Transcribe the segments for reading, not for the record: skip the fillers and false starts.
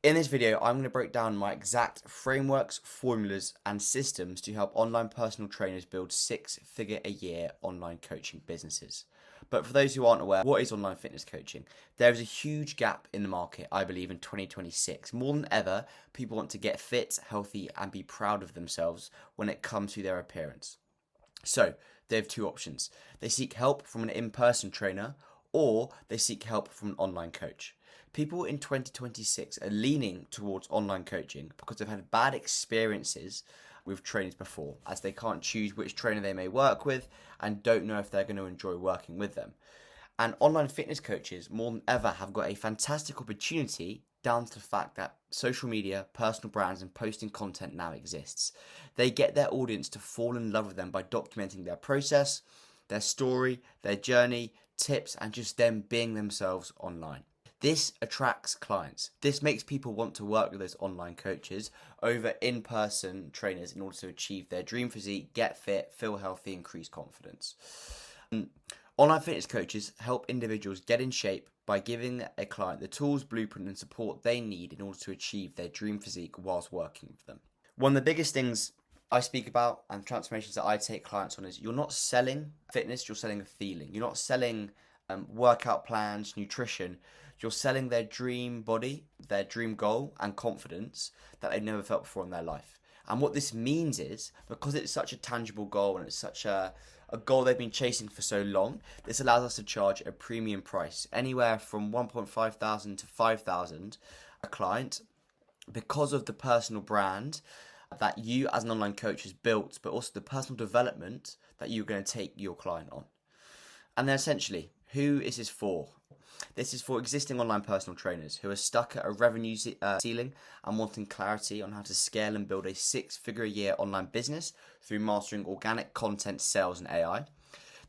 In this video, I'm going to break down my exact frameworks, formulas, and systems to help online personal trainers build six-figure a year online coaching businesses. But for those who aren't aware, what is online fitness coaching? There is a huge gap in the market, I believe, in 2026. More than ever, people want to get fit, healthy, and be proud of themselves when it comes to their appearance. So, they have two options. They seek help from an in-person trainer, or they seek help from an online coach. People in 2026 are leaning towards online coaching because they've had bad experiences with trainers before, as they can't choose which trainer they may work with and don't know if they're going to enjoy working with them. And online fitness coaches, more than ever, have got a fantastic opportunity down to the fact that social media, personal brands, and posting content now exists. They get their audience to fall in love with them by documenting their process, their story, their journey, tips, and just them being themselves online. This attracts clients. This makes people want to work with those online coaches over in-person trainers in order to achieve their dream physique, get fit, feel healthy, increase confidence. Online fitness coaches help individuals get in shape by giving a client the tools, blueprint, and support they need in order to achieve their dream physique whilst working with them. One of the biggest things I speak about and transformations that I take clients on is you're not selling fitness, you're selling a feeling. You're not selling workout plans, nutrition. You're selling their dream body, their dream goal, and confidence that they've never felt before in their life. And what this means is, because it's such a tangible goal and it's such a goal they've been chasing for so long, this allows us to charge a premium price, anywhere from 1.5 thousand to 5,000 a client, because of the personal brand that you as an online coach has built, but also the personal development that you're going to take your client on. And then essentially, who is this for? This is for existing online personal trainers who are stuck at a revenue ceiling and wanting clarity on how to scale and build a six-figure a year online business through mastering organic content, sales, and AI.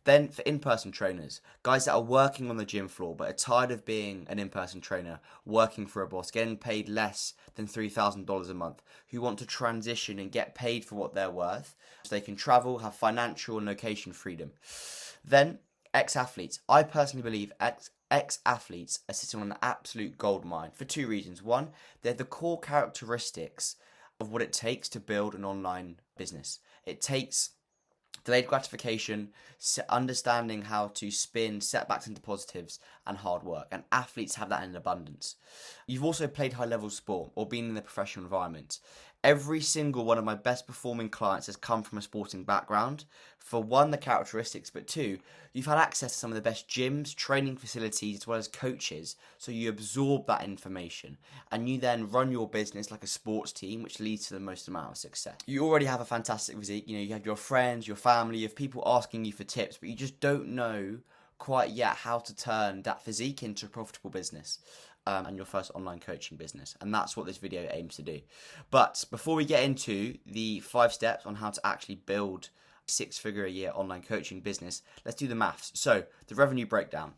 Then for in-person trainers, guys that are working on the gym floor but are tired of being an in-person trainer, working for a boss, getting paid less than $3,000 a month, who want to transition and get paid for what they're worth so they can travel, have financial and location freedom. Then ex-athletes. I personally believe ex-athletes are sitting on an absolute gold mine for two reasons. One, they're the core characteristics of what it takes to build an online business. It takes delayed gratification, understanding how to spin setbacks into positives, and hard work. And athletes have that in abundance. You've also played high level sport or been in the professional environment. Every single one of my best performing clients has come from a sporting background. For one, the characteristics, but two, you've had access to some of the best gyms, training facilities, as well as coaches. So you absorb that information and you then run your business like a sports team, which leads to the most amount of success. You already have a fantastic physique. You know, you have your friends, your family, you have people asking you for tips, but you just don't know quite yet how to turn that physique into a profitable business. And your first online coaching business. And that's what this video aims to do. But before we get into the 5 steps on how to actually build a six-figure a year online coaching business, let's do the maths. So the revenue breakdown.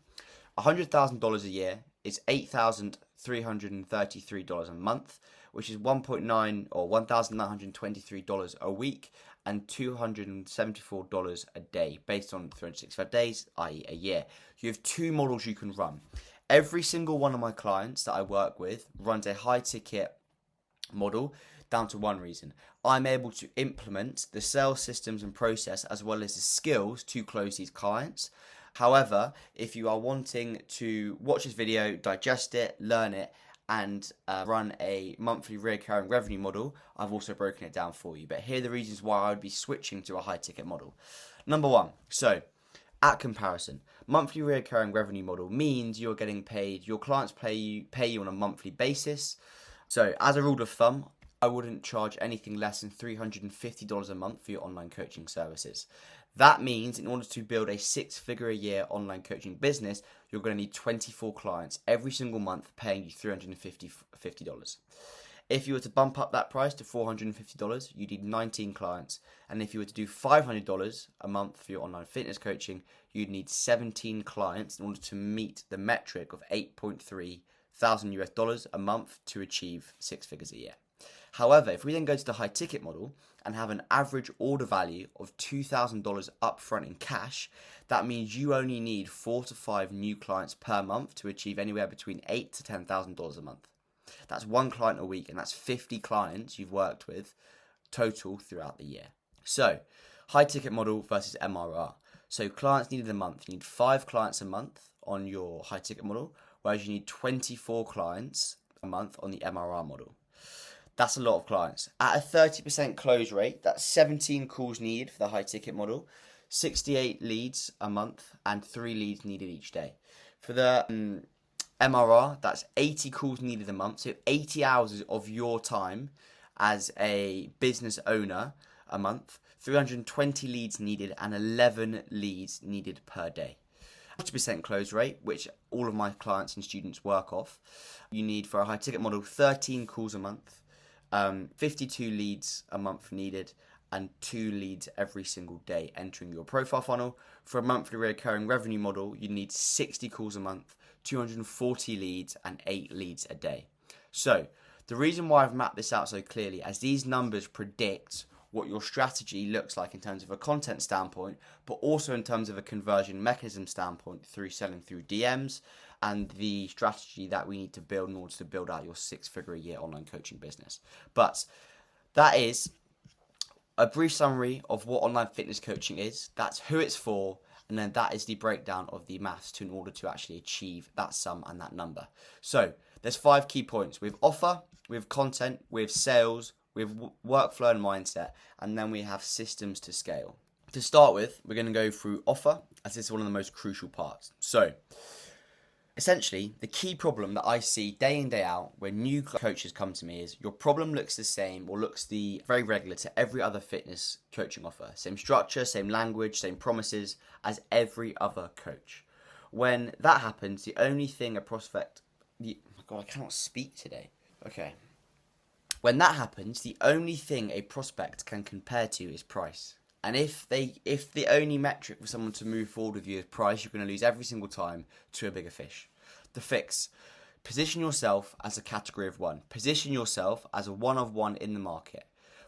$100,000 a year is $8,333 a month, which is 1.9 or $1,923 a week and $274 a day based on 365 days, i.e. a year. You have two models you can run. Every single one of my clients that I work with runs a high ticket model down to one reason. I'm able to implement the sales systems and process as well as the skills to close these clients. However, if you are wanting to watch this video, digest it, learn it, and run a monthly recurring revenue model, I've also broken it down for you. But here are the reasons why I would be switching to a high ticket model. Number one, so at comparison, monthly recurring revenue model means you're getting paid, your clients pay you on a monthly basis. So as a rule of thumb, I wouldn't charge anything less than $350 a month for your online coaching services. That means in order to build a six-figure a year online coaching business, you're going to need 24 clients every single month paying you $350. If you were to bump up that price to $450, you need 19 clients. And if you were to do $500 a month for your online fitness coaching, you'd need 17 clients in order to meet the metric of 8.3 thousand US dollars a month to achieve six figures a year. However, if we then go to the high ticket model and have an average order value of $2,000 upfront in cash, that means you only need 4 to 5 new clients per month to achieve anywhere between $8,000 to $10,000 a month. That's one client a week, and that's 50 clients you've worked with total throughout the year. So, high ticket model versus MRR. So, clients needed a month. You need 5 clients a month on your high ticket model, whereas you need 24 clients a month on the MRR model. That's a lot of clients. At a 30% close rate, that's 17 calls needed for the high ticket model, 68 leads a month, and 3 leads needed each day. For the MRR, that's 80 calls needed a month, so 80 hours of your time as a business owner a month, 320 leads needed, and 11 leads needed per day. 40% close rate, which all of my clients and students work off. You need, for a high ticket model, 13 calls a month, 52 leads a month needed, and 2 leads every single day entering your profile funnel. For a monthly recurring revenue model, you need 60 calls a month, 240 leads, and 8 leads a day. So, the reason why I've mapped this out so clearly, as these numbers predict what your strategy looks like in terms of a content standpoint, but also in terms of a conversion mechanism standpoint through selling through DMs and the strategy that we need to build in order to build out your 6-figure a year online coaching business. But that is a brief summary of what online fitness coaching is. That's who it's for, and then that is the breakdown of the maths in order to actually achieve that sum and that number. So there's 5 key points. We have offer, we have content, we have sales, we have workflow and mindset, and then we have systems to scale. To start with, we're going to go through offer, as this is one of the most crucial parts. So, essentially, the key problem that I see day in, day out when new coaches come to me is your problem looks the same or looks very regular to every other fitness coaching offer. Same structure, same language, same promises as every other coach. When that happens, the only thing a prospect... Oh my God, I cannot speak today. Okay. When that happens, the only thing a prospect can compare to is price. And if the only metric for someone to move forward with you is price, you're going to lose every single time to a bigger fish. The fix: position yourself as a category of one. Position yourself as a one of one in the market.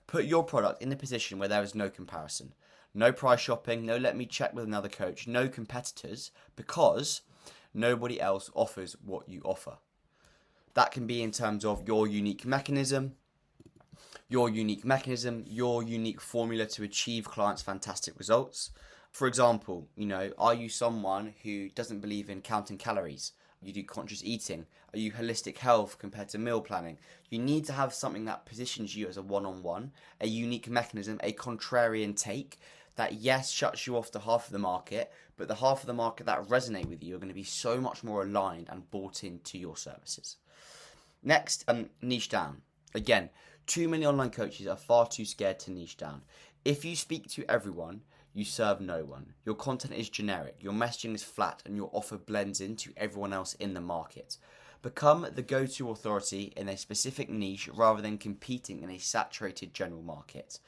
Put your product in a position where there is no comparison. No price shopping, no let me check with another coach, no competitors, because nobody else offers what you offer. That can be in terms of your unique mechanism, your unique formula to achieve clients' fantastic results. For example, are you someone who doesn't believe in counting calories? You do conscious eating? Are you holistic health compared to meal planning? You need to have something that positions you as a one-on-one, a unique mechanism, a contrarian take that, yes, shuts you off to half of the market, but the half of the market that resonate with you are going to be so much more aligned and bought into your services. Next, niche down. Again, too many online coaches are far too scared to niche down. If you speak to everyone, you serve no one. Your content is generic, your messaging is flat, and your offer blends into everyone else in the market. Become the go-to authority in a specific niche rather than competing in a saturated general market.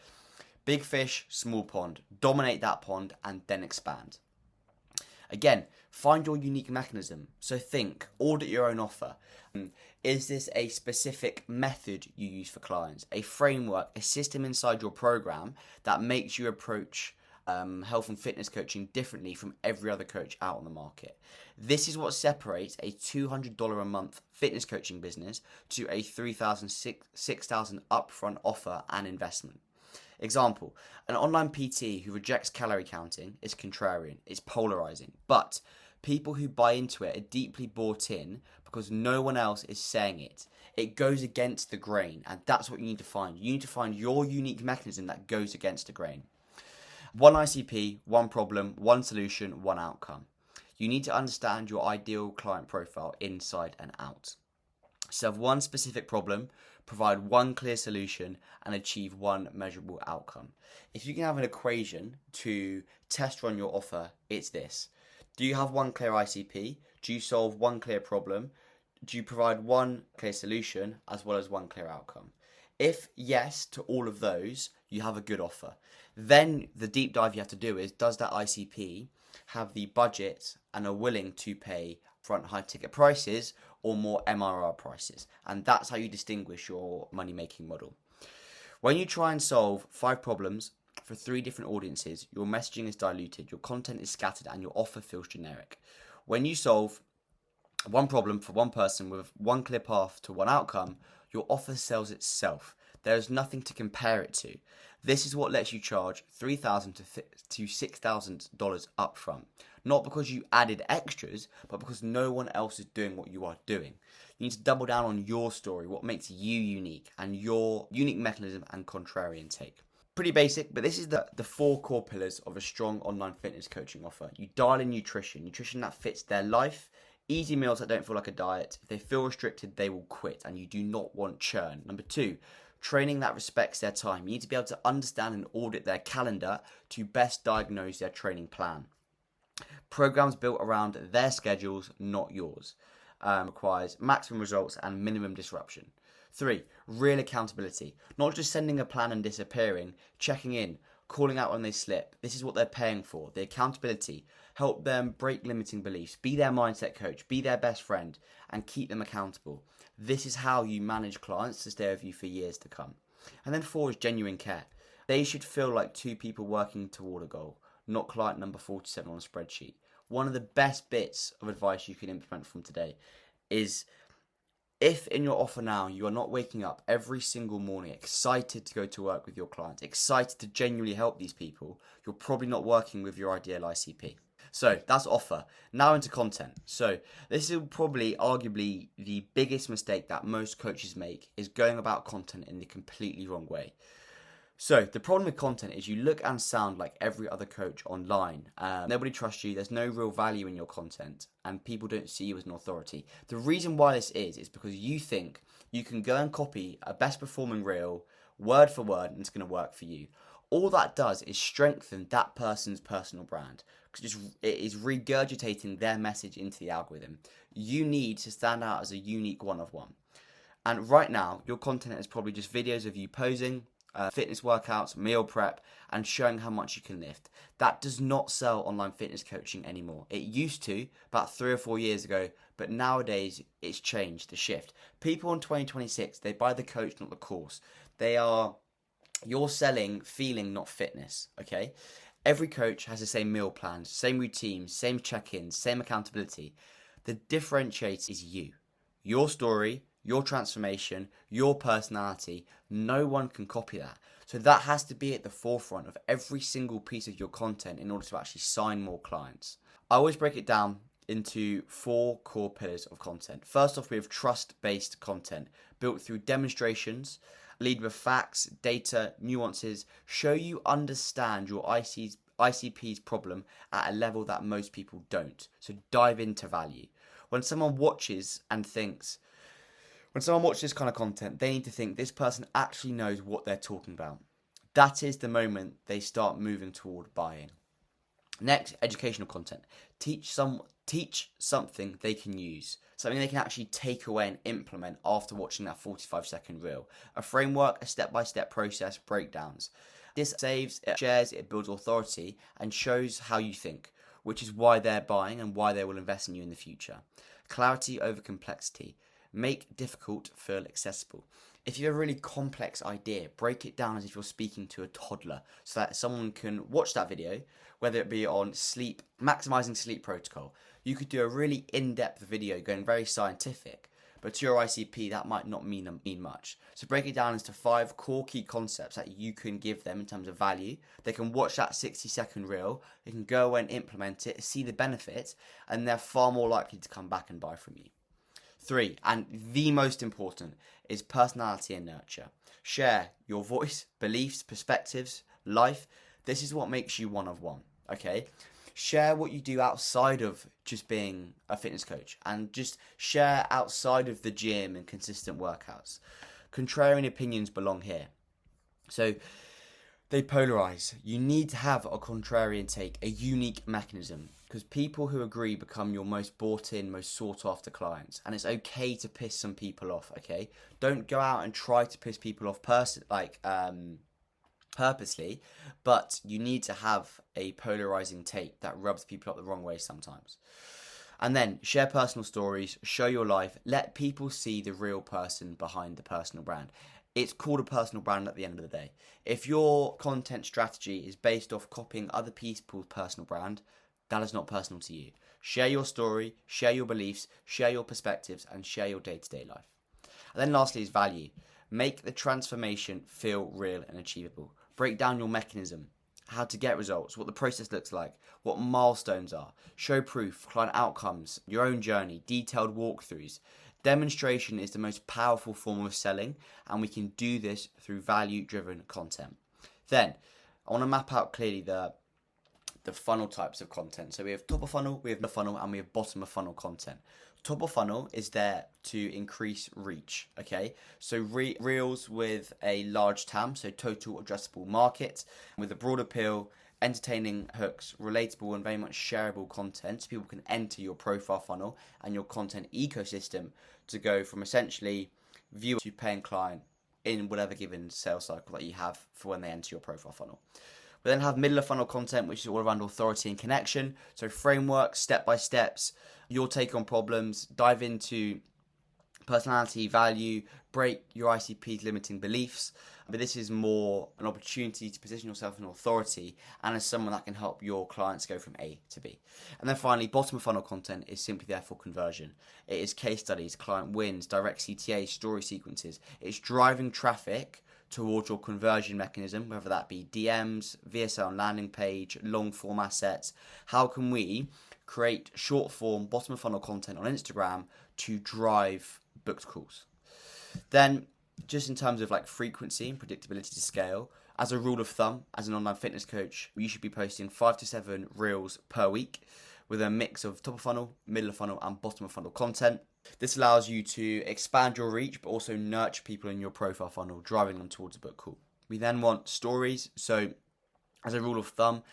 Big fish, small pond. Dominate that pond and then expand. Again, find your unique mechanism. So think, audit your own offer. Is this a specific method you use for clients? A framework, a system inside your program that makes you approach health and fitness coaching differently from every other coach out on the market? This is what separates a $200 a month fitness coaching business to a $3,000, $6,000 upfront offer and investment. Example, an online PT who rejects calorie counting is contrarian, it's polarizing, but people who buy into it are deeply bought in because no one else is saying it. It goes against the grain, and that's what you need to find. You need to find your unique mechanism that goes against the grain. One ICP, one problem, one solution, one outcome. You need to understand your ideal client profile inside and out. Solve one specific problem, provide one clear solution, and achieve one measurable outcome. If you can have an equation to test run your offer, it's this. Do you have one clear ICP? Do you solve one clear problem? Do you provide one clear solution as well as one clear outcome? If yes to all of those, you have a good offer. Then the deep dive you have to do is, does that ICP have the budget and are willing to pay front high ticket prices or more MRR prices? And that's how you distinguish your money making model. When you try and solve 5 problems for 3 different audiences, your messaging is diluted, your content is scattered, and your offer feels generic. When you solve One problem for one person with one clear path to one outcome, your offer sells itself. There is nothing to compare it to. This is what lets you charge $3,000 to $6,000 upfront. Not because you added extras, but because no one else is doing what you are doing. You need to double down on your story, what makes you unique, and your unique mechanism and contrarian take. Pretty basic, but this is the four core pillars of a strong online fitness coaching offer. You dial in nutrition that fits their life, easy meals that don't feel like a diet. If they feel restricted, they will quit, and you do not want churn. Number two, training that respects their time. You need to be able to understand and audit their calendar to best diagnose their training plan. Programs built around their schedules, not yours. Requires maximum results and minimum disruption. 3. Real accountability. Not just sending a plan and disappearing, checking in, calling out when they slip. This is what they're paying for. The accountability. Help them break limiting beliefs. Be their mindset coach. Be their best friend. And keep them accountable. This is how you manage clients to stay with you for years to come. And then 4 is genuine care. They should feel like two people working toward a goal, not client number 47 on a spreadsheet. One of the best bits of advice you can implement from today is, if in your offer now you are not waking up every single morning excited to go to work with your clients, excited to genuinely help these people, you're probably not working with your ideal ICP. So that's offer. Now into content. So this is probably arguably the biggest mistake that most coaches make, is going about content in the completely wrong way. So the problem with content is you look and sound like every other coach online. Nobody trusts you. There's no real value in your content, and people don't see you as an authority. The reason why this is because you think you can go and copy a best performing reel word for word and it's going to work for you. All that does is strengthen that person's personal brand, because it is regurgitating their message into the algorithm. You need to stand out as a unique one of one. And right now, your content is probably just videos of you posing, fitness workouts, meal prep, and showing how much you can lift. That does not sell online fitness coaching anymore. It used to about 3 or 4 years ago, but nowadays it's changed, the shift. People in 2026, they buy the coach, not the course. You're selling feeling, not fitness, okay? Every coach has the same meal plans, same routines, same check-ins, same accountability. The differentiator is you, your story, your transformation, your personality. No one can copy that. So that has to be at the forefront of every single piece of your content in order to actually sign more clients. I always break it down into 4 core pillars of content. First off, we have trust-based content built through demonstrations, lead with facts, data, nuances, show you understand your ICP's problem at a level that most people don't. So dive into value. When someone watches this kind of content, they need to think this person actually knows what they're talking about. That is the moment they start moving toward buying. Next, educational content. Teach something they can use, something they can actually take away and implement after watching that 45-second reel. A framework, a step-by-step process, breakdowns. This saves, it shares, it builds authority and shows how you think, which is why they're buying and why they will invest in you in the future. Clarity over complexity. Make difficult feel accessible. If you have a really complex idea, break it down as if you're speaking to a toddler, so that someone can watch that video, whether it be on sleep, maximizing sleep protocol. You could do a really in-depth video going very scientific, but to your ICP that might not mean much. So break it down into 5 core key concepts that you can give them in terms of value. They can watch that 60-second reel, they can go away and implement it, see the benefit, and they're far more likely to come back and buy from you. 3, and the most important, is personality and nurture. Share your voice, beliefs, perspectives, life. This is what makes you one of one, okay? Share what you do outside of just being a fitness coach, and just share outside of the gym and consistent workouts. Contrarian opinions belong here. So they polarize. You need to have a contrarian take, a unique mechanism, because people who agree become your most bought in, most sought after clients. And it's okay to piss some people off, okay? Don't go out and try to piss people off purposely, but you need to have a polarizing take that rubs people up the wrong way sometimes. And then share personal stories, show your life, let people see the real person behind the personal brand. It's called a personal brand at the end of the day. If your content strategy is based off copying other people's personal brand, that is not personal to you. Share your story, share your beliefs, share your perspectives, and share your day-to-day life. And then lastly is value. Make the transformation feel real and achievable. Break down your mechanism, how to get results, what the process looks like, what milestones are. Show proof, client outcomes, your own journey, detailed walkthroughs. Demonstration is the most powerful form of selling, and we can do this through value-driven content. Then, I want to map out clearly the funnel types of content. So we have top of funnel, we have the funnel, and we have bottom of funnel content. Top of funnel is there to increase reach, okay? So reels with a large TAM, so total addressable market, with a broad appeal, entertaining hooks, relatable and very much shareable content, so people can enter your profile funnel and your content ecosystem to go from essentially viewer to paying client in whatever given sales cycle that you have for when they enter your profile funnel. We then have middle of funnel content, which is all around authority and connection. So frameworks, step-by-steps, your take on problems, dive into personality, value, break your ICP's limiting beliefs. But this is more an opportunity to position yourself in authority and as someone that can help your clients go from A to B. And then finally, bottom of funnel content is simply there for conversion. It is case studies, client wins, direct CTA, story sequences. It's driving traffic towards your conversion mechanism, whether that be DMs, VSL landing page, long form assets. How can we create short form, bottom of funnel content on Instagram to drive booked calls? Then, just in terms of like frequency and predictability to scale, as a rule of thumb, as an online fitness coach, you should be posting 5 to 7 reels per week with a mix of top of funnel, middle of funnel, and bottom of funnel content. This allows you to expand your reach, but also nurture people in your profile funnel, driving them towards a book call. We then want stories. So as a rule of thumb,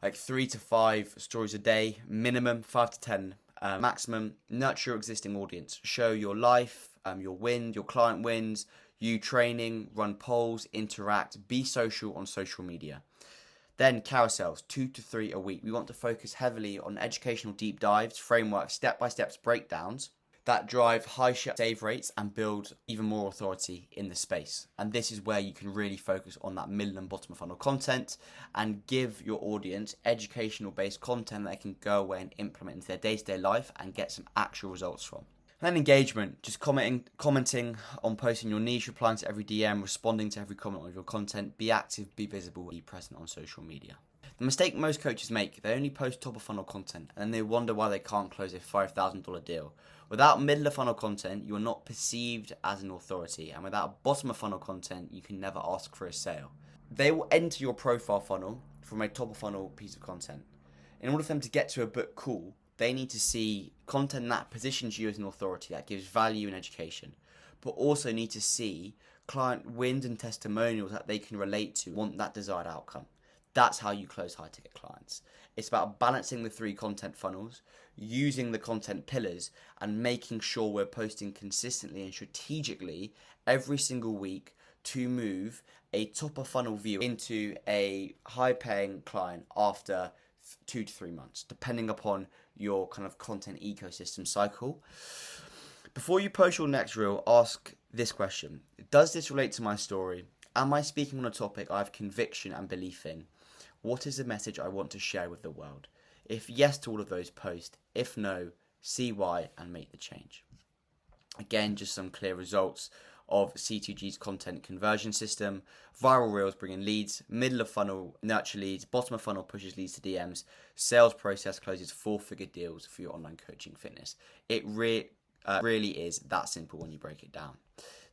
like 3 to 5 stories a day, minimum 5 to 10 maximum. Nurture your existing audience. Show your life, your win, your client wins, you training, run polls, interact, be social on social media. Then carousels, 2 to 3 a week. We want to focus heavily on educational deep dives, frameworks, step-by-step breakdowns that drive high save rates and build even more authority in the space. And this is where you can really focus on that middle and bottom of funnel content and give your audience educational based content that they can go away and implement into their day-to-day life and get some actual results from. And then engagement, just commenting on posting your niche, replying to every DM, responding to every comment on your content. Be active, be visible, be present on social media. The mistake most coaches make, they only post top of funnel content and then they wonder why they can't close a $5,000 deal. Without middle of funnel content, you are not perceived as an authority, and without bottom of funnel content, you can never ask for a sale. They will enter your profile funnel from a top of funnel piece of content. In order for them to get to a book call, they need to see content that positions you as an authority, that gives value and education, but also need to see client wins and testimonials that they can relate to, want that desired outcome. That's how you close high ticket clients. It's about balancing the 3 content funnels, using the content pillars, and making sure we're posting consistently and strategically every single week to move a top of funnel view into a high paying client after 2 to 3 months, depending upon your kind of content ecosystem cycle. Before you post your next reel, ask this question. Does this relate to my story? Am I speaking on a topic I have conviction and belief in? What is the message I want to share with the world? If yes to all of those, post. If no, see why and make the change. Again, just some clear results of C2G's content conversion system. Viral reels bring in leads, middle of funnel nurture leads, bottom of funnel pushes leads to DMs, sales process closes 4-figure deals for your online coaching fitness. It really is that simple when you break it down.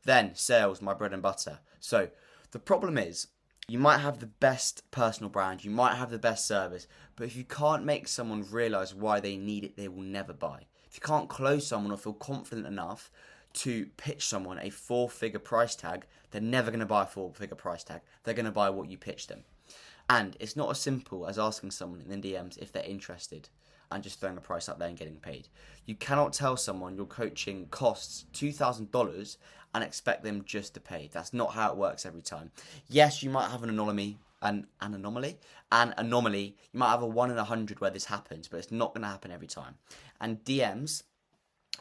Then sales, my bread and butter. So the problem is, you might have the best personal brand, you might have the best service, but if you can't make someone realize why they need it, they will never buy. If you can't close someone or feel confident enough to pitch someone a 4-figure price tag, they're never going to buy a 4-figure price tag. They're going to buy what you pitch them. And it's not as simple as asking someone in the DMs if they're interested and just throwing a price up there and getting paid. You cannot tell someone your coaching costs $2,000 and expect them just to pay. That's not how it works every time. Yes, you might have an anomaly. You might have a 1 in 100 where this happens, but it's not going to happen every time. And DMs,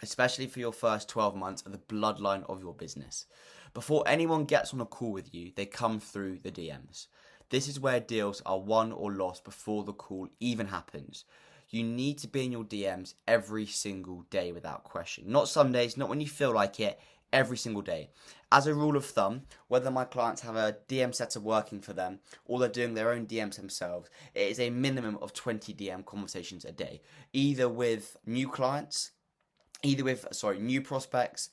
especially for your first 12 months, are the bloodline of your business. Before anyone gets on a call with you, they come through the DMs. This is where deals are won or lost before the call even happens. You need to be in your DMs every single day without question. Not some days, not when you feel like it, every single day. As a rule of thumb, whether my clients have a DM setter working for them or they're doing their own DMs themselves, it is a minimum of 20 DM conversations a day, either with new clients, new prospects,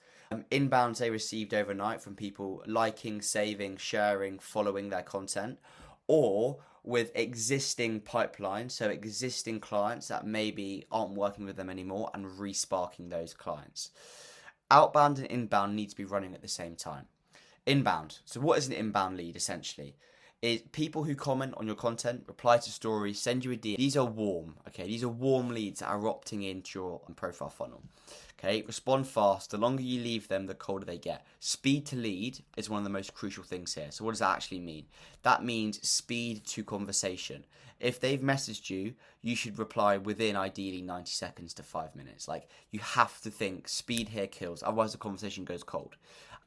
inbounds they received overnight from people liking, saving, sharing, following their content, or with existing pipelines, so existing clients that maybe aren't working with them anymore and re-sparking those clients. Outbound and inbound need to be running at the same time. Inbound. So what is an inbound lead essentially? Is people who comment on your content, reply to stories, send you a DM. These are warm, okay? These are warm leads that are opting into your profile funnel. Okay, respond fast. The longer you leave them, the colder they get. Speed to lead is one of the most crucial things here. So what does that actually mean? That means speed to conversation. If they've messaged you, you should reply within ideally 90 seconds to 5 minutes. Like, you have to think speed here kills, otherwise the conversation goes cold.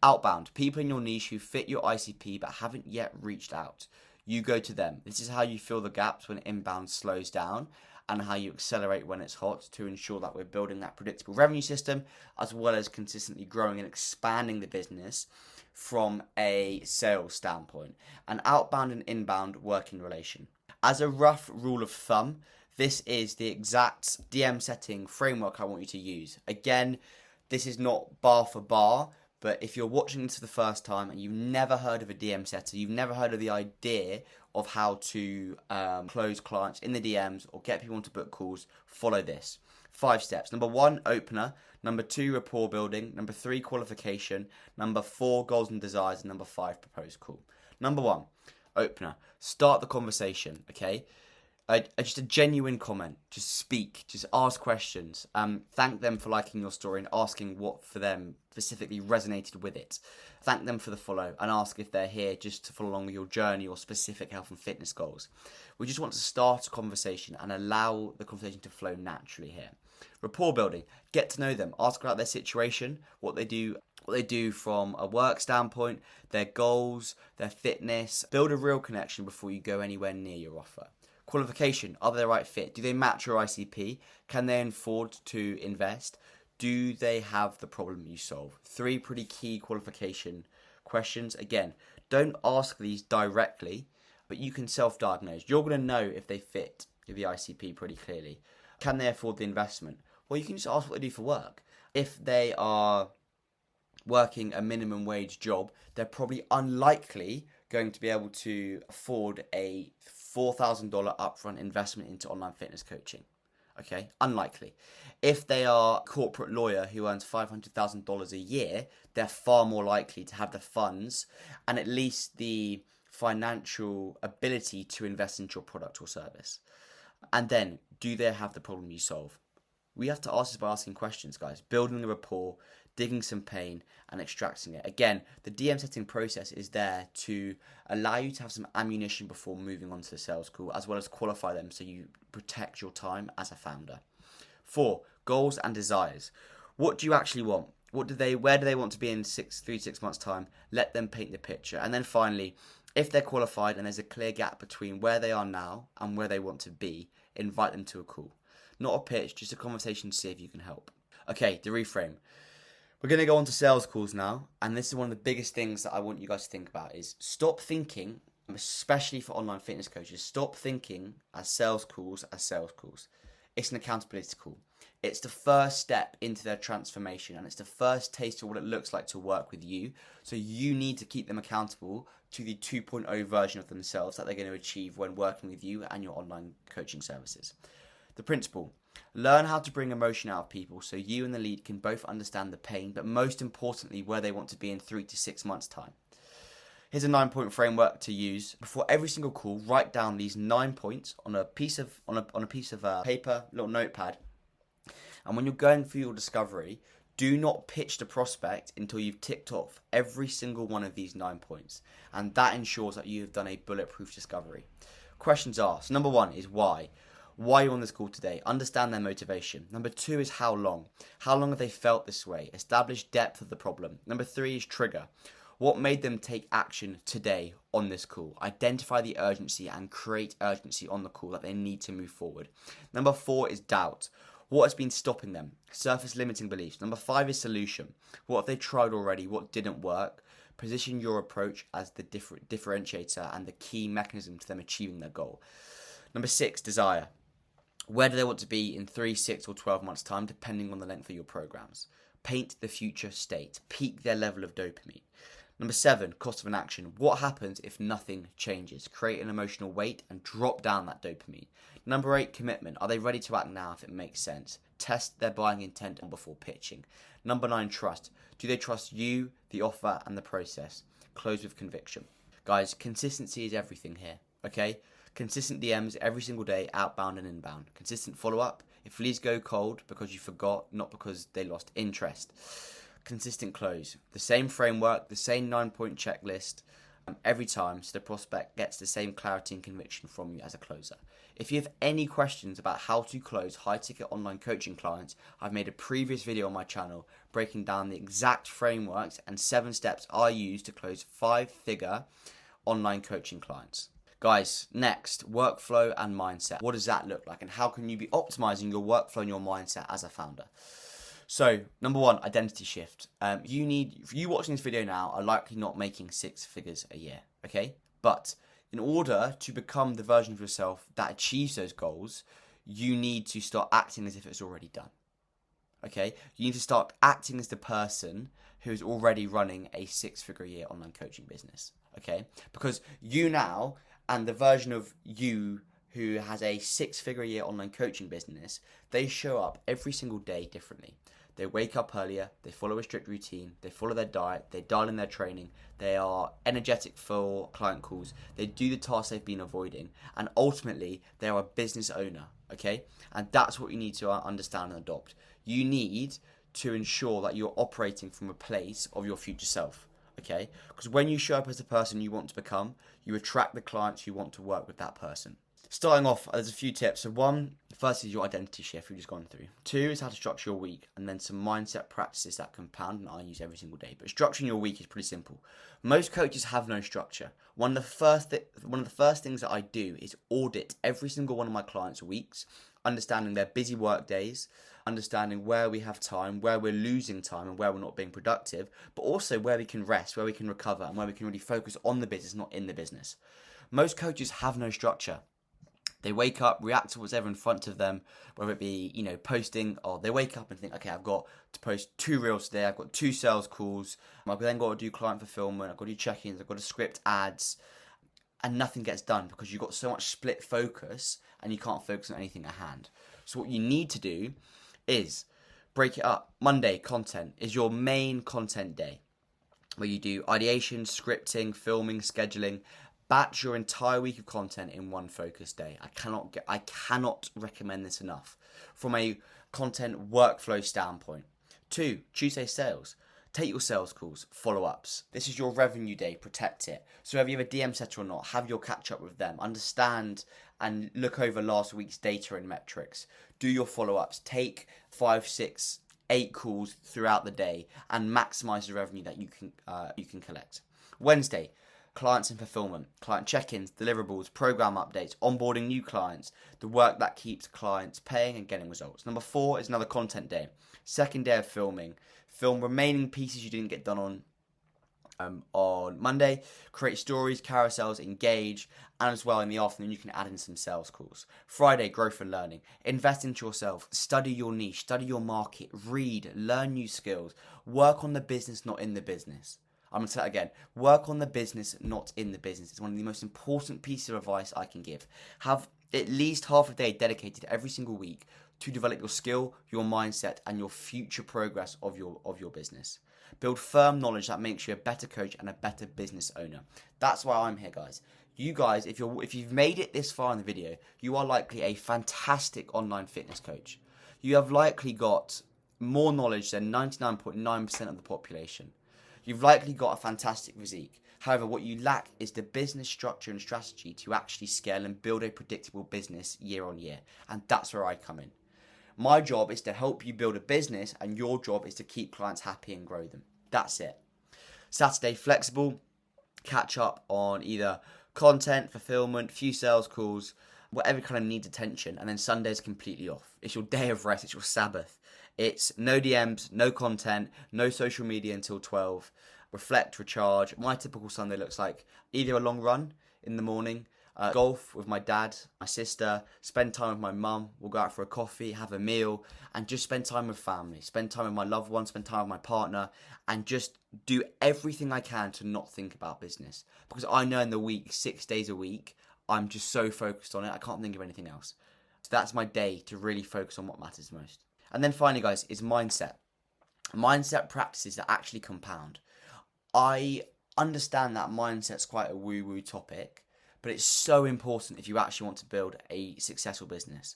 Outbound, people in your niche who fit your ICP but haven't yet reached out. You go to them. This is how you fill the gaps when inbound slows down, and how you accelerate when it's hot to ensure that we're building that predictable revenue system, as well as consistently growing and expanding the business from a sales standpoint. An outbound and inbound work in relation. As a rough rule of thumb, this is the exact DM setting framework I want you to use. Again, this is not bar for bar, but if you're watching this for the first time and you've never heard of a DM setter, you've never heard of the idea of how to close clients in the DMs or get people to book calls, follow this. 5 steps. Number 1, opener. Number 2, rapport building. Number 3, qualification. Number 4, goals and desires. And number 5, proposed call. Number 1, opener. Start the conversation, okay? Just a genuine comment. Just speak. Just ask questions. Thank them for liking your story and asking what for them specifically resonated with it. Thank them for the follow and ask if they're here just to follow along with your journey or specific health and fitness goals. We just want to start a conversation and allow the conversation to flow naturally here. Rapport building. Get to know them. Ask about their situation, what they do from a work standpoint, their goals, their fitness. Build a real connection before you go anywhere near your offer. Qualification, are they the right fit? Do they match your ICP? Can they afford to invest? Do they have the problem you solve? 3 pretty key qualification questions. Again, don't ask these directly, but you can self-diagnose. You're going to know if they fit the ICP pretty clearly. Can they afford the investment? Well, you can just ask what they do for work. If they are working a minimum wage job, they're probably unlikely going to be able to afford a $4,000 upfront investment into online fitness coaching. Okay, unlikely. If they are a corporate lawyer who earns $500,000 a year, they're far more likely to have the funds and at least the financial ability to invest into your product or service. And then, do they have the problem you solve? We have to ask this by asking questions, guys. Building the rapport, digging some pain, and extracting it. Again, the DM setting process is there to allow you to have some ammunition before moving on to the sales call, as well as qualify them so you protect your time as a founder. 4, goals and desires. What do you actually want? Where do they want to be in 3 to 6 months' time? Let them paint the picture. And then finally, if they're qualified and there's a clear gap between where they are now and where they want to be, invite them to a call. Not a pitch, just a conversation to see if you can help. Okay, the reframe. We're going to go on to sales calls now, and this is one of the biggest things that I want you guys to think about is stop thinking, especially for online fitness coaches, stop thinking as sales calls. It's an accountability call. It's the first step into their transformation, and it's the first taste of what it looks like to work with you. So you need to keep them accountable to the 2.0 version of themselves that they're going to achieve when working with you and your online coaching services. The principle. Learn how to bring emotion out of people so you and the lead can both understand the pain, but most importantly, where they want to be in 3 to 6 months' time. Here's a 9-point framework to use. Before every single call, write down these 9 points on a piece of paper, little notepad. And when you're going through your discovery, do not pitch the prospect until you've ticked off every single one of these 9 points. And that ensures that you have done a bulletproof discovery. Questions asked. Number 1 is why. Why are you on this call today? Understand their motivation. Number 2 is how long. How long have they felt this way? Establish depth of the problem. Number 3 is trigger. What made them take action today on this call? Identify the urgency and create urgency on the call that they need to move forward. Number 4 is doubt. What has been stopping them? Surface limiting beliefs. Number 5 is solution. What have they tried already? What didn't work? Position your approach as the differentiator and the key mechanism to them achieving their goal. Number 6, desire. Where do they want to be in 3, 6, or 12 months' time, depending on the length of your programs? Paint the future state. Peak their level of dopamine. Number 7, cost of inaction. What happens if nothing changes? Create an emotional weight and drop down that dopamine. Number 8, commitment. Are they ready to act now if it makes sense? Test their buying intent before pitching. Number 9, trust. Do they trust you, the offer, and the process? Close with conviction. Guys, consistency is everything here, okay? Consistent DMs every single day, outbound and inbound. Consistent follow-up. If leads go cold because you forgot, not because they lost interest. Consistent close. The same framework, the same 9-point checklist every time, so the prospect gets the same clarity and conviction from you as a closer. If you have any questions about how to close high-ticket online coaching clients, I've made a previous video on my channel breaking down the exact frameworks and 7 steps I use to close 5-figure online coaching clients. Guys, next, workflow and mindset. What does that look like, and how can you be optimizing your workflow and your mindset as a founder? So, number 1, identity shift. You watching this video now are likely not making 6 figures a year, okay? But in order to become the version of yourself that achieves those goals, you need to start acting as if it's already done, okay? You need to start acting as the person who is already running a 6-figure a year online coaching business, okay? Because you now, and the version of you who has a 6-figure a year online coaching business, they show up every single day differently. They wake up earlier, they follow a strict routine, they follow their diet, they dial in their training, they are energetic for client calls, they do the tasks they've been avoiding, and ultimately they are a business owner, okay? And that's what you need to understand and adopt. You need to ensure that you're operating from a place of your future self, okay? Because when you show up as the person you want to become, you attract the clients who want to work with that person. Starting off, there's a few tips. So 1, first is your identity shift we've just gone through. 2 is how to structure your week, and then some mindset practices that compound and I use every single day. But structuring your week is pretty simple. Most coaches have no structure. One of the first things that I do is audit every single one of my clients' weeks, understanding their busy work days, understanding where we have time, where we're losing time and where we're not being productive, but also where we can rest, where we can recover, and where we can really focus on the business, not in the business. Most coaches have no structure. They wake up, react to what's ever in front of them, whether it be, posting, or they wake up and think, okay, I've got to post 2 reels today, I've got 2 sales calls, I've then got to do client fulfillment, I've got to do check-ins, I've got to script ads, and nothing gets done because you've got so much split focus and you can't focus on anything at hand. So what you need to do is break it up. Monday, content is your main content day, where you do ideation, scripting, filming, scheduling. Batch your entire week of content in one focused day. I cannot recommend this enough from a content workflow standpoint. 2, Tuesday sales. Take your sales calls, follow-ups. This is your revenue day, protect it. So whether you have a DM setter or not, have your catch up with them. Understand and look over last week's data and metrics. Do your follow-ups. Take 5, 6, 8 calls throughout the day and maximize the revenue that you can collect. Wednesday, clients and fulfillment, client check-ins, deliverables, program updates, onboarding new clients, the work that keeps clients paying and getting results. Number 4 is another content day. Second day of filming. Film remaining pieces you didn't get done on Monday. Create stories, carousels, engage, and as well in the afternoon you can add in some sales calls. Friday, growth and learning. Invest into yourself. Study your niche. Study your market. Read. Learn new skills. Work on the business, not in the business. I'm going to say that again. Work on the business, not in the business. It's one of the most important pieces of advice I can give. Have at least half a day dedicated every single week to develop your skill, your mindset, and your future progress of your business. Build firm knowledge that makes you a better coach and a better business owner. That's why I'm here, guys. You guys, if you've made it this far in the video, you are likely a fantastic online fitness coach. You have likely got more knowledge than 99.9% of the population. You've likely got a fantastic physique. However, what you lack is the business structure and strategy to actually scale and build a predictable business year on year. And that's where I come in. My job is to help you build a business, and your job is to keep clients happy and grow them. That's it. Saturday, flexible, catch up on either content, fulfillment, few sales calls, whatever kind of needs attention. And then Sunday's completely off. It's your day of rest. It's your Sabbath. It's no DMs, no content, no social media until 12. Reflect, recharge. My typical Sunday looks like either a long run in the morning, golf with my dad, my sister, spend time with my mum. We'll go out for a coffee, have a meal, and just spend time with family. Spend time with my loved ones, spend time with my partner, and just do everything I can to not think about business. Because I know in the week, 6 days a week, I'm just so focused on it, I can't think of anything else. So that's my day to really focus on what matters most. And then finally, guys, is mindset. Mindset practices that actually compound. I understand that mindset's quite a woo-woo topic, but it's so important if you actually want to build a successful business.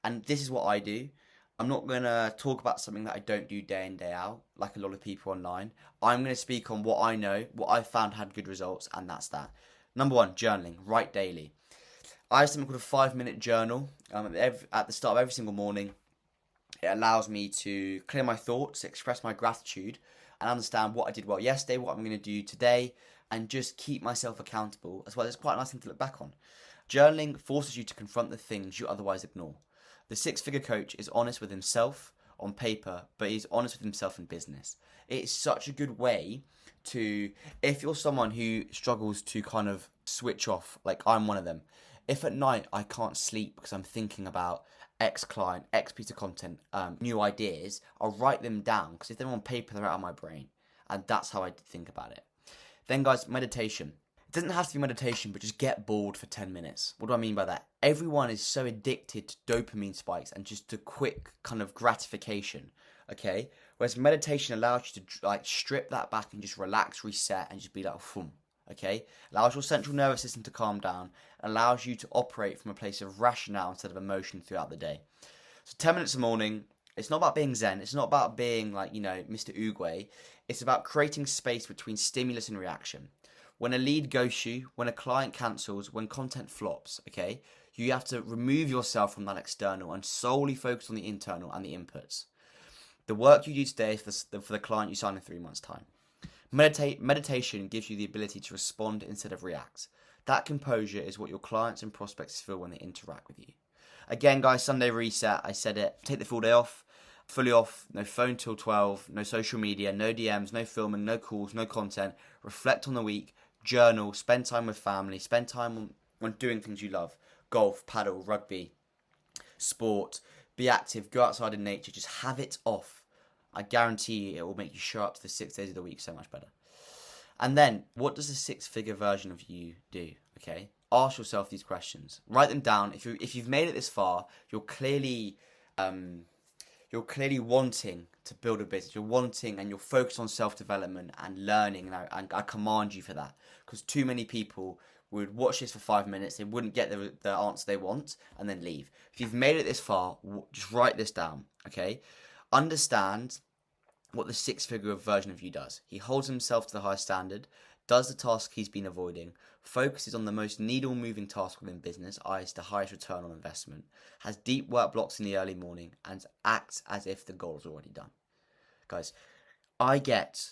And this is what I do. I'm not going to talk about something that I don't do day in, day out, like a lot of people online. I'm going to speak on what I know, what I found had good results, and that's that. Number one, journaling. Write daily. I have something called a 5-minute journal at the start of every single morning. It allows me to clear my thoughts, express my gratitude, and understand what I did well yesterday, what I'm going to do today, and just keep myself accountable as well. It's quite a nice thing to look back on. Journaling forces you to confront the things you otherwise ignore. The six-figure coach is honest with himself on paper, but he's honest with himself in business. It's such a good way to, if you're someone who struggles to kind of switch off, like I'm one of them, if at night I can't sleep because I'm thinking about X client, X piece of content, new ideas, I'll write them down, because if they're on paper, they're out of my brain. And that's how I think about it. Then, guys, meditation. It doesn't have to be meditation, but just get bored for 10 minutes. What do I mean by that? Everyone is so addicted to dopamine spikes and just to quick kind of gratification, okay? Whereas meditation allows you to like strip that back and just relax, reset, and just be like, boom, okay? Allows your central nervous system to calm down, allows you to operate from a place of rationale instead of emotion throughout the day. So 10 minutes a morning. It's not about being zen. It's not about being like, Mr. Oogway. It's about creating space between stimulus and reaction. When a lead ghosts you, when a client cancels, when content flops, okay, you have to remove yourself from that external and solely focus on the internal and the inputs. The work you do today is for the client you sign in 3 months' time. Meditation gives you the ability to respond instead of react. That composure is what your clients and prospects feel when they interact with you. Again, guys, Sunday reset, I said it. Take the full day off, fully off, no phone till 12, no social media, no DMs, no filming, no calls, no content. Reflect on the week, journal, spend time with family, spend time on doing things you love. Golf, paddle, rugby, sport, be active, go outside in nature, just have it off. I guarantee you it will make you show up to the 6 days of the week so much better. And then, what does a six-figure version of you do, okay? Ask yourself these questions. Write them down. If you've made it this far, you're clearly wanting to build a business. You're wanting and you're focused on self-development and learning, and I command you for that. Because too many people would watch this for 5 minutes, they wouldn't get the answer they want, and then leave. If you've made it this far, just write this down, okay? Understand what the six-figure version of you does. He holds himself to the highest standard, does the task he's been avoiding, focuses on the most needle-moving task within business, i.e. the highest return on investment, has deep work blocks in the early morning, and acts as if the goal is already done. Guys, I get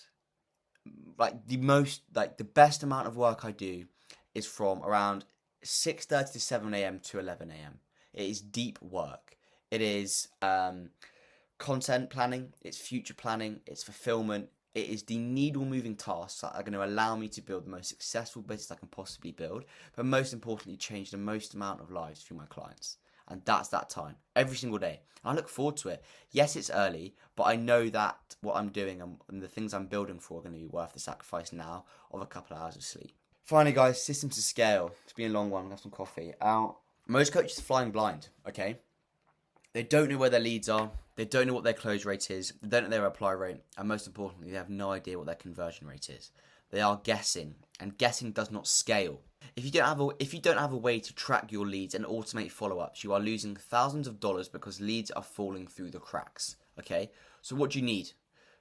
the best amount of work I do is from around 6:30 to 7 a.m. to 11 a.m. It is deep work. It is content planning, it's future planning, it's fulfillment. It is the needle-moving tasks that are going to allow me to build the most successful business I can possibly build, but most importantly, change the most amount of lives through my clients. And that's that time, every single day. And I look forward to it. Yes, it's early, but I know that what I'm doing and the things I'm building for are going to be worth the sacrifice now of a couple of hours of sleep. Finally, guys, systems to scale. It's been a long one. I'll have some coffee. Most coaches are flying blind, okay? They don't know where their leads are. They don't know what their close rate is. They don't know their apply rate. And most importantly, they have no idea what their conversion rate is. They are guessing. And guessing does not scale. If you don't have a way to track your leads and automate follow-ups, you are losing thousands of dollars because leads are falling through the cracks. Okay? So what do you need?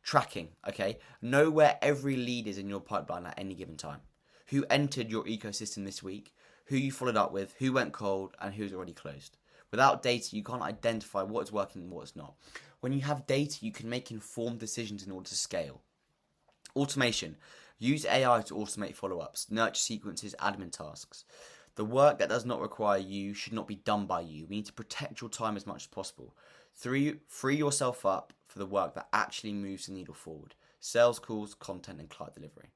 Tracking. Okay? Know where every lead is in your pipeline at any given time. Who entered your ecosystem this week? Who you followed up with? Who went cold? And who's already closed? Without data, you can't identify what is working and what is not. When you have data, you can make informed decisions in order to scale. Automation. Use AI to automate follow-ups, nurture sequences, admin tasks. The work that does not require you should not be done by you. We need to protect your time as much as possible. Free yourself up for the work that actually moves the needle forward. Sales calls, content, and client delivery.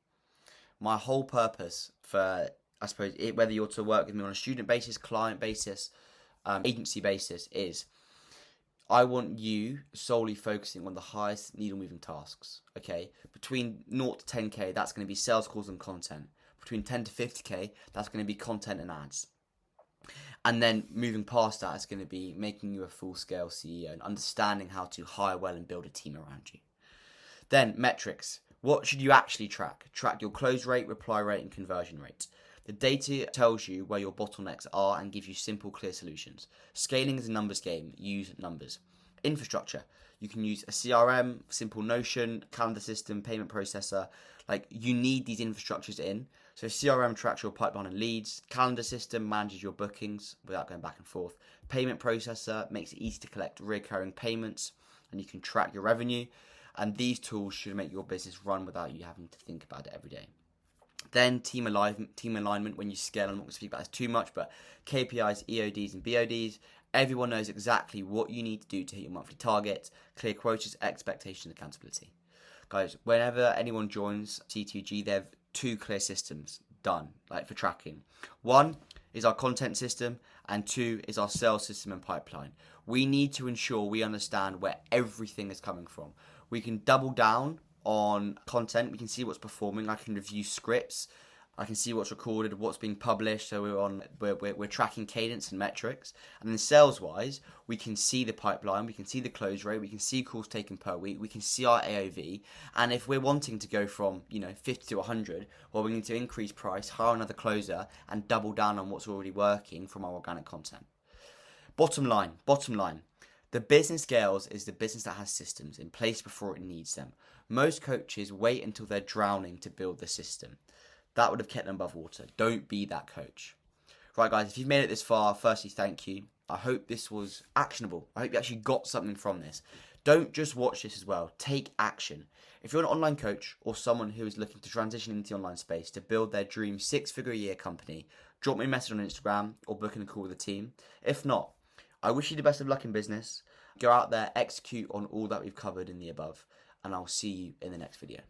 My whole purpose for, I suppose, whether you're to work with me on a student basis, client basis, agency basis, is I want you solely focusing on the highest needle moving tasks. Okay, between 0 to 10k, that's going to be sales calls and content. Between 10 to 50k, that's going to be content and ads. And then moving past that, it's going to be making you a full scale CEO and understanding how to hire well and build a team around you. Then metrics. What should you actually track? Track your close rate, reply rate, and conversion rate. The data tells you where your bottlenecks are and gives you simple, clear solutions. Scaling is a numbers game. Use numbers. Infrastructure. You can use a CRM, simple Notion, calendar system, payment processor. Like, you need these infrastructures in. So CRM tracks your pipeline and leads. Calendar system manages your bookings without going back and forth. Payment processor makes it easy to collect recurring payments, and you can track your revenue. And these tools should make your business run without you having to think about it every day. Then team alignment when you scale. I'm not going to speak about this too much, but KPIs, EODs, and BODs. Everyone knows exactly what you need to do to hit your monthly targets. Clear quotas, expectations, accountability. Guys, whenever anyone joins C2G, they have 2 clear systems done, like for tracking. 1 is our content system, and 2 is our sales system and pipeline. We need to ensure we understand where everything is coming from. We can double down on content. We can see what's performing. I can review scripts. I can see what's recorded, what's being published. So we're tracking cadence and metrics. And then sales wise, we can see the pipeline, we can see the close rate, we can see calls taken per week, we can see our AOV. And if we're wanting to go from 50 to 100, well, we need to increase price, hire another closer, and double down on what's already working from our organic content. Bottom line. The business scales is the business that has systems in place before it needs them. Most coaches wait until they're drowning to build the system. That would have kept them above water. Don't be that coach. Right, guys, if you've made it this far, firstly, thank you. I hope this was actionable. I hope you actually got something from this. Don't just watch this as well. Take action. If you're an online coach or someone who is looking to transition into the online space to build their dream 6-figure-a-year company, drop me a message on Instagram or book in a call with the team. If not, I wish you the best of luck in business. Go out there, execute on all that we've covered in the above, and I'll see you in the next video.